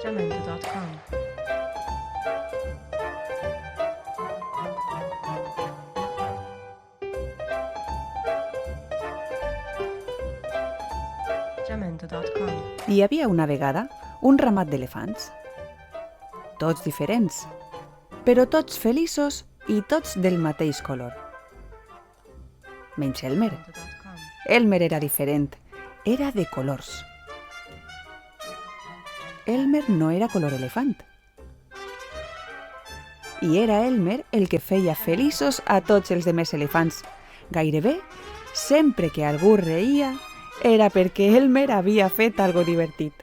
Jamendo.com. Jamendo.com. Hi havia una vegada un ramat d'elefants. Tots diferents, però tots feliços i tots del mateix color. Menys Elmer. Jamendo.com. Elmer era diferent, era de colors. Elmer no era color elefant. I era Elmer el que feia feliços a tots els demés elefants. Gairebé, sempre que algú reia, era perquè Elmer havia fet algo divertit.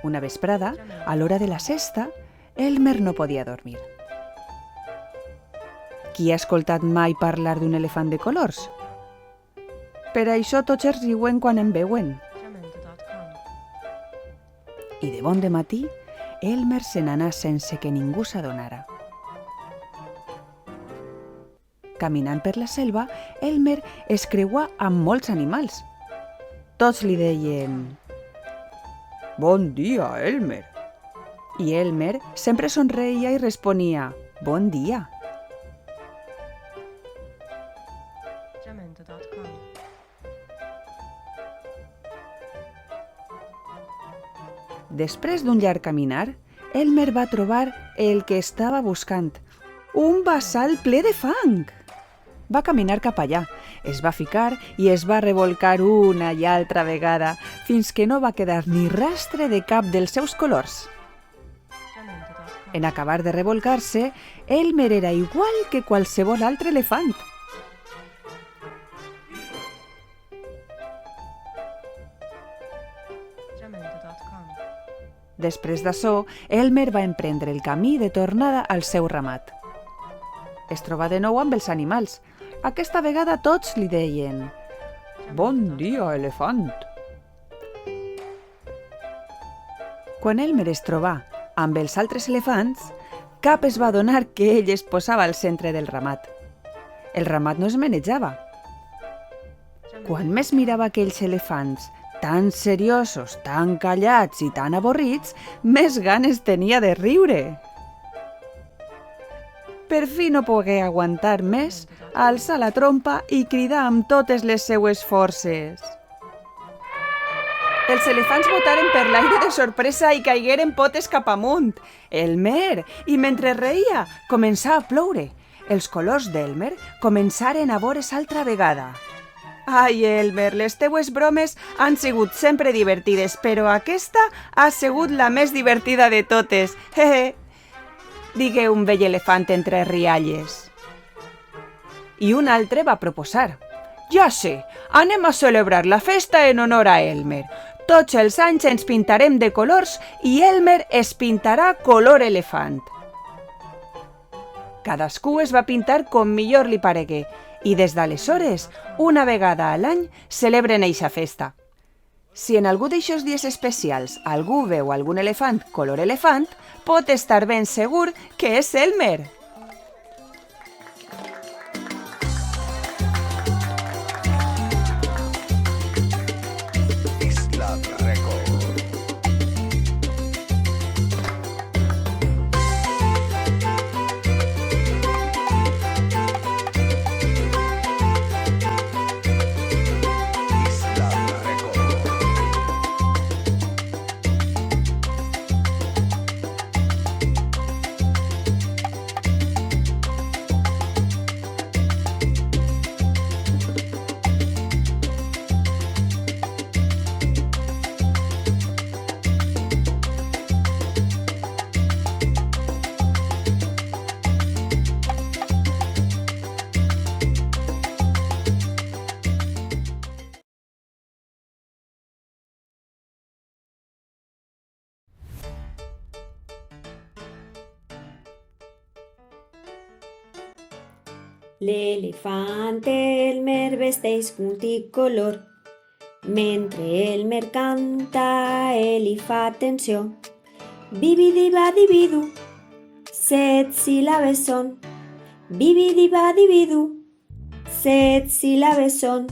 Una vesprada, a l'hora de la sesta, Elmer no podia dormir. Qui ha escoltat mai parlar d'un elefant de colors? Per això tots es riuen quan en veuen. Jamendo.com. I de bon dematí, Elmer se n'anà sense que ningú s'adonara. Caminant per la selva, Elmer es creuà amb molts animals. Tots li deien «Bon dia, Elmer!» I Elmer sempre somreia i responia «Bon dia!» Jamendo.com. Després d'un llarg caminar, Elmer va trobar el que estava buscant, un bassal ple de fang. Va caminar cap allà, es va ficar i es va revolcar una i altra vegada fins que no va quedar ni rastre de cap dels seus colors. Jamendo.com. En acabar de revolcar-se, Elmer era igual que qualsevol altre elefant. Jamendo.com. Després d'açò, Elmer va emprendre el camí de tornada al seu ramat. Es trobà de nou amb els animals. Aquesta vegada tots li deien «Bon dia, elefant!» Quan Elmer es trobà amb els altres elefants, cap es va adonar que ell es posava al centre del ramat. El ramat no es menejava. Quan més mirava aquells elefants tan seriosos, tan callats i tan avorrits, més ganes tenia de riure. Per fi no pogué aguantar més, alçar la trompa i cridar amb totes les seues forces. Els elefants botaren per l'aire de sorpresa i caigueren potes cap amunt. Elmer, i mentre reia, començà a ploure. Els colors d'Elmer començaren a veure's altra vegada. Ai, Elmer, les teues bromes han sigut sempre divertides, però aquesta ha sigut la més divertida de totes. Hehe, digué un vell elefant entre rialles. I un altre va proposar. Ja sé, anem a celebrar la festa en honor a Elmer. Tots els anys ens pintarem de colors i Elmer es pintarà color elefant. Cadascú es va pintar com millor li paregué i des d'aleshores, una vegada a l'any, celebren eixa festa. Si en algú d'eixos dies especials algú veu algun elefant color elefant, pot estar ben segur que és Elmer. L'elefant Elmer vesteix multicolor. Mentre Elmer canta, ell hi fa atenció. Bibidi-badi-bidu, 7 síl·labes són. Bibidi-badi-bidu, 7 síl·labes són.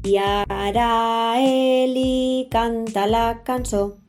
I ara ell hi canta la cançó.